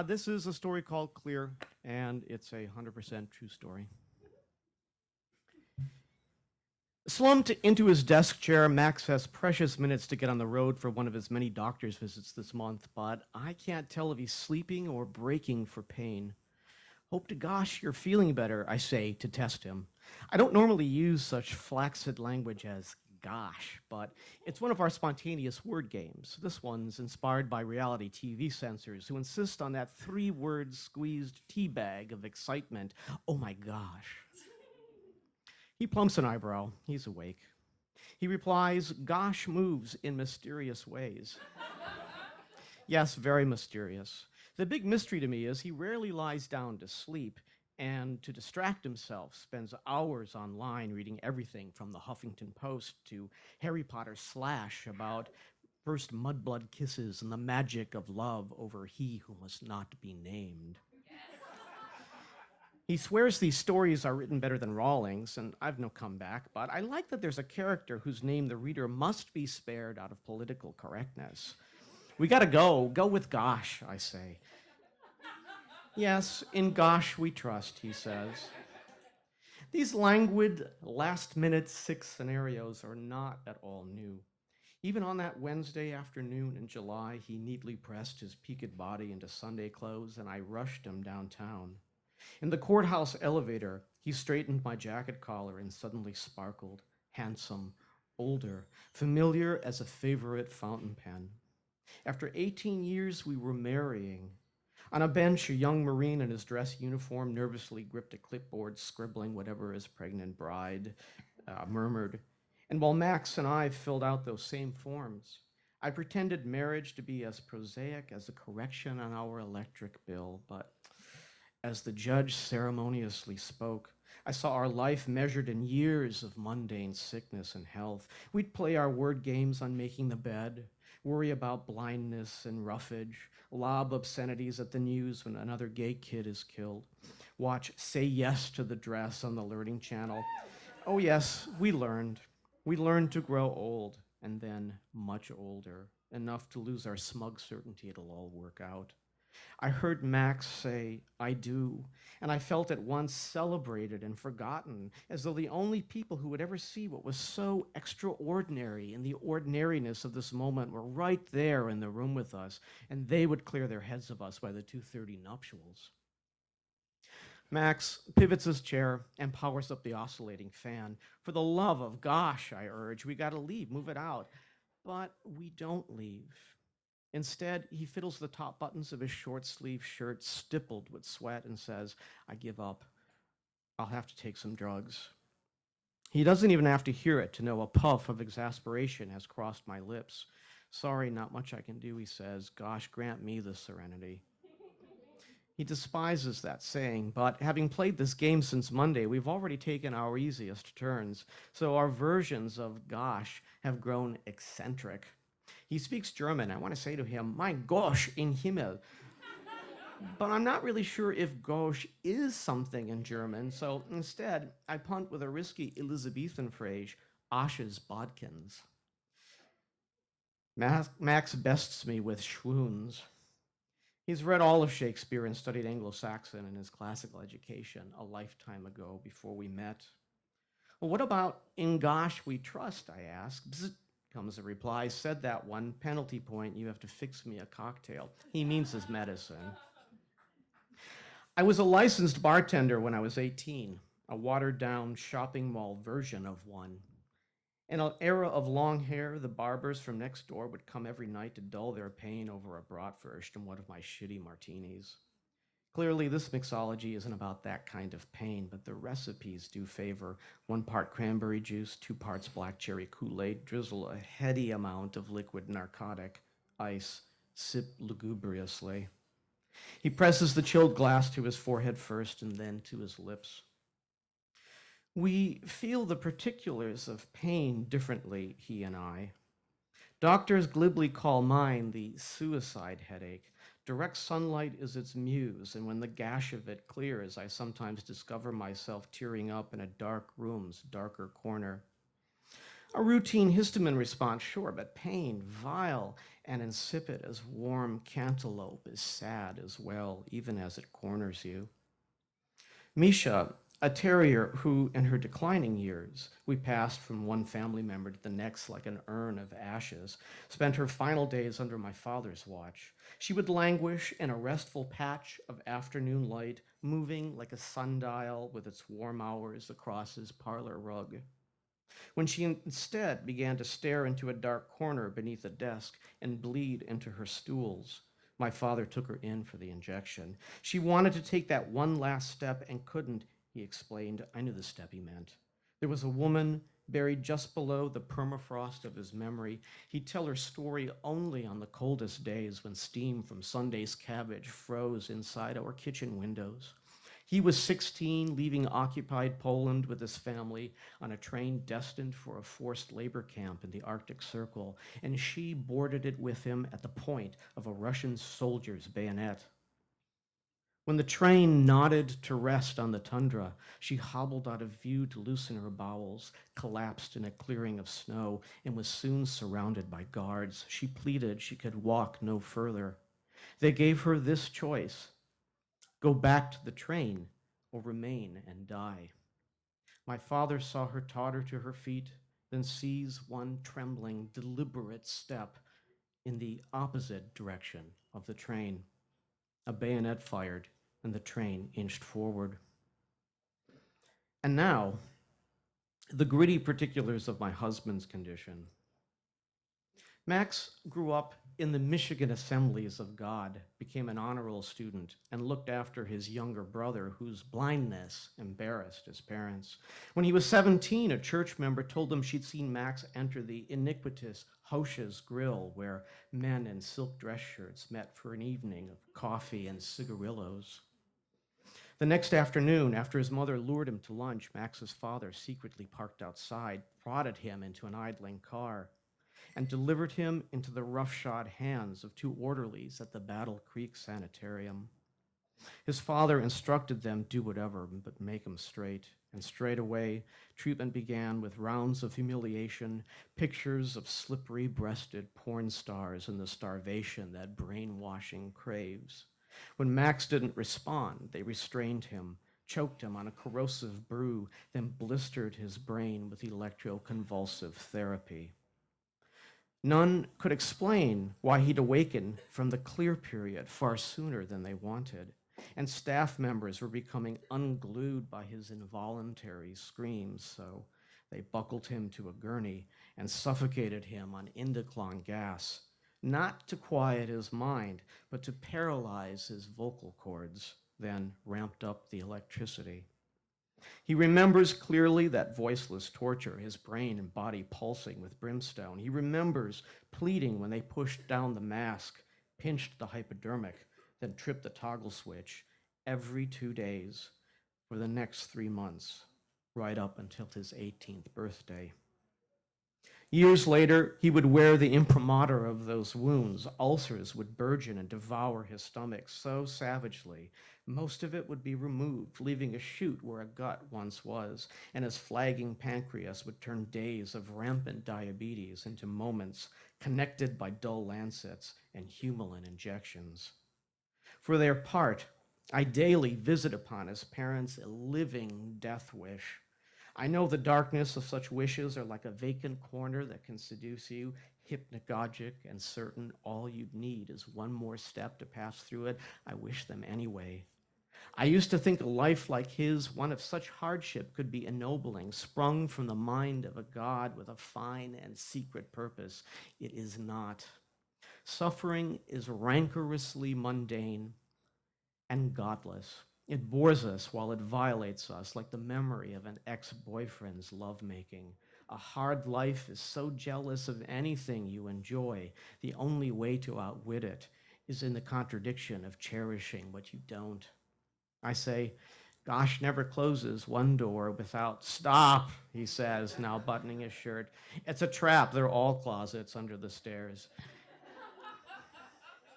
This is a story called Clear, and it's a 100% true story. Slumped into his desk chair, Max has precious minutes to get on the road for one of his many doctor's visits this month, but I can't tell if he's sleeping or breaking for pain. Hope to gosh you're feeling better, I say to test him. I don't normally use such flaccid language as gosh, but it's one of our spontaneous word games. This one's inspired by reality TV censors who insist on that three-word squeezed tea bag of excitement. Oh my gosh. He plumps an eyebrow. He's awake. He replies, gosh moves in mysterious ways. Yes, very mysterious. The big mystery to me is he rarely lies down to sleep, and to distract himself spends hours online reading everything from the Huffington Post to Harry Potter slash about first mudblood kisses and the magic of love over he who must not be named. He swears these stories are written better than Rawlings, and I've no comeback, but I like that there's a character whose name the reader must be spared out of political correctness. We gotta go. Go with gosh, I say. Yes, in gosh we trust, he says. These languid, last-minute six scenarios are not at all new. Even on that Wednesday afternoon in July, he neatly pressed his peaked body into Sunday clothes, and I rushed him downtown. In the courthouse elevator, he straightened my jacket collar and suddenly sparkled, handsome, older, familiar as a favorite fountain pen. After 18 years, we were marrying. On a bench, a young Marine in his dress uniform nervously gripped a clipboard, scribbling whatever his pregnant bride murmured. And while Max and I filled out those same forms, I pretended marriage to be as prosaic as a correction on our electric bill, but as the judge ceremoniously spoke, I saw our life measured in years of mundane sickness and health. We'd play our word games on making the bed, worry about blindness and roughage, lob obscenities at the news when another gay kid is killed, watch Say Yes to the Dress on the Learning Channel. Oh yes, we learned. We learned to grow old, and then much older, enough to lose our smug certainty it'll all work out. I heard Max say, I do, and I felt at once celebrated and forgotten, as though the only people who would ever see what was so extraordinary in the ordinariness of this moment were right there in the room with us, and they would clear their heads of us by the 2:30 nuptials. Max pivots his chair and powers up the oscillating fan. For the love of gosh, I urge, we gotta leave, move it out. But we don't leave. Instead, he fiddles the top buttons of his short sleeve shirt, stippled with sweat, and says, I give up. I'll have to take some drugs. He doesn't even have to hear it to know a puff of exasperation has crossed my lips. Sorry, not much I can do, he says. Gosh, grant me the serenity. He despises that saying, but having played this game since Monday, we've already taken our easiest turns, so our versions of gosh have grown eccentric. He speaks German. I want to say to him, Mein Gosh in Himmel. But I'm not really sure if Gosh is something in German, so instead, I punt with a risky Elizabethan phrase, Asches Bodkins. Max bests me with schwoons. He's read all of Shakespeare and studied Anglo-Saxon in his classical education a lifetime ago before we met. Well, what about In Gosh We Trust, I ask. Bzz, comes a reply. Said that one, penalty point, you have to fix me a cocktail. He means his medicine. I was a licensed bartender when I was 18, a watered-down shopping mall version of one. In an era of long hair, the barbers from next door would come every night to dull their pain over a bratwurst and one of my shitty martinis. Clearly, this mixology isn't about that kind of pain, but the recipes do favor 1 part cranberry juice, 2 parts black cherry Kool-Aid, drizzle a heady amount of liquid narcotic, ice, sip lugubriously. He presses the chilled glass to his forehead first and then to his lips. We feel the particulars of pain differently, he and I. Doctors glibly call mine the suicide headache. Direct sunlight is its muse, and when the gash of it clears, I sometimes discover myself tearing up in a dark room's darker corner. A routine histamine response, sure, but pain, vile, and insipid as warm cantaloupe is sad as well, even as it corners you. Misha, a terrier who, in her declining years, we passed from one family member to the next like an urn of ashes, spent her final days under my father's watch. She would languish in a restful patch of afternoon light, moving like a sundial with its warm hours across his parlor rug. When she instead began to stare into a dark corner beneath a desk and bleed into her stools, my father took her in for the injection. She wanted to take that one last step and couldn't, he explained. I knew the step he meant. There was a woman buried just below the permafrost of his memory. He'd tell her story only on the coldest days when steam from Sunday's cabbage froze inside our kitchen windows. He was 16, leaving occupied Poland with his family on a train destined for a forced labor camp in the Arctic Circle, and she boarded it with him at the point of a Russian soldier's bayonet. When the train nodded to rest on the tundra, she hobbled out of view to loosen her bowels, collapsed in a clearing of snow, and was soon surrounded by guards. She pleaded she could walk no further. They gave her this choice: go back to the train or remain and die. My father saw her totter to her feet, then seize one trembling, deliberate step in the opposite direction of the train. A bayonet fired, and the train inched forward. And now, the gritty particulars of my husband's condition. Max grew up in the Michigan Assemblies of God, became an honor roll student, and looked after his younger brother, whose blindness embarrassed his parents. When he was 17, a church member told him she'd seen Max enter the iniquitous Hosha's Grill, where men in silk dress shirts met for an evening of coffee and cigarillos. The next afternoon, after his mother lured him to lunch, Max's father secretly parked outside, prodded him into an idling car, and delivered him into the roughshod hands of two orderlies at the Battle Creek Sanitarium. His father instructed them do whatever, but make him straight. And straight away, treatment began with rounds of humiliation, pictures of slippery-breasted porn stars and the starvation that brainwashing craves. When Max didn't respond, they restrained him, choked him on a corrosive brew, then blistered his brain with electroconvulsive therapy. None could explain why he'd awakened from the clear period far sooner than they wanted, and staff members were becoming unglued by his involuntary screams, so they buckled him to a gurney and suffocated him on Indoclon gas, not to quiet his mind, but to paralyze his vocal cords, then ramped up the electricity. He remembers clearly that voiceless torture, his brain and body pulsing with brimstone. He remembers pleading when they pushed down the mask, pinched the hypodermic, then tripped the toggle switch every 2 days for the next 3 months, right up until his 18th birthday. Years later, he would wear the imprimatur of those wounds. Ulcers would burgeon and devour his stomach so savagely, most of it would be removed, leaving a chute where a gut once was, and his flagging pancreas would turn days of rampant diabetes into moments connected by dull lancets and Humulin injections. For their part, I daily visit upon his parents a living death wish. I know the darkness of such wishes are like a vacant corner that can seduce you, hypnagogic and certain all you'd need is one more step to pass through it. I wish them anyway. I used to think a life like his, one of such hardship, could be ennobling, sprung from the mind of a God with a fine and secret purpose. It is not. Suffering is rancorously mundane and godless. It bores us while it violates us, like the memory of an ex-boyfriend's lovemaking. A hard life is so jealous of anything you enjoy. The only way to outwit it is in the contradiction of cherishing what you don't. I say, gosh never closes one door without, stop, he says, now buttoning his shirt. It's a trap. They're all closets under the stairs.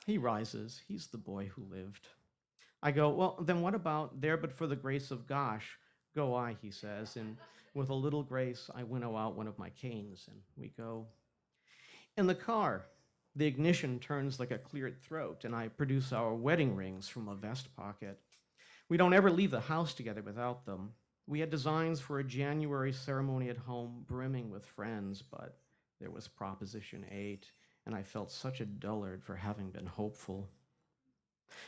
He rises. He's the boy who lived. I go, well, then what about there but for the grace of gosh, go I, he says, and with a little grace, I winnow out one of my canes, and we go. In the car, The ignition turns like a cleared throat, and I produce our wedding rings from a vest pocket. We don't ever leave the house together without them. We had designs for a January ceremony at home brimming with friends, but there was Proposition 8, and I felt such a dullard for having been hopeful.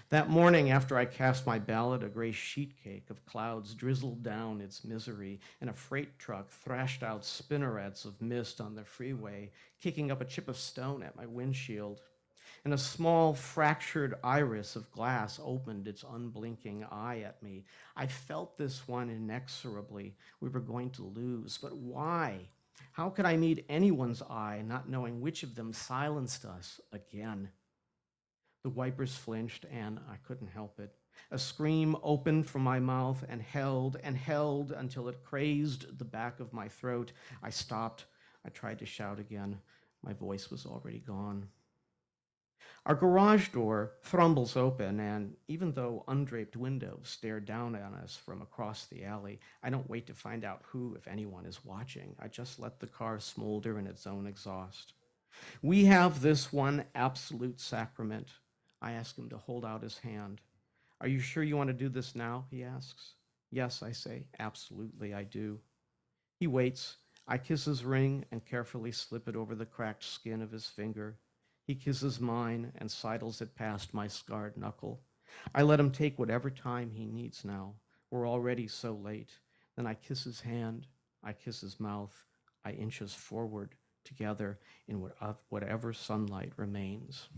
That morning, after I cast my ballot, a gray sheet cake of clouds drizzled down its misery, and a freight truck thrashed out spinnerets of mist on the freeway, kicking up a chip of stone at my windshield. And a small fractured iris of glass opened its unblinking eye at me. I felt this one inexorably. We were going to lose, but why? How could I meet anyone's eye, not knowing which of them silenced us again? The wipers flinched, and I couldn't help it. A scream opened from my mouth and held until it crazed the back of my throat. I stopped. I tried to shout again. My voice was already gone. Our garage door thrumbles open, and even though undraped windows stare down on us from across the alley, I don't wait to find out who, if anyone, is watching. I just let the car smolder in its own exhaust. We have this one absolute sacrament. I ask him to hold out his hand. Are you sure you want to do this now? He asks. Yes, I say. Absolutely, I do. He waits. I kiss his ring and carefully slip it over the cracked skin of his finger. He kisses mine and sidles it past my scarred knuckle. I let him take whatever time he needs now. We're already so late. Then I kiss his hand. I kiss his mouth. I inch us forward together in whatever sunlight remains.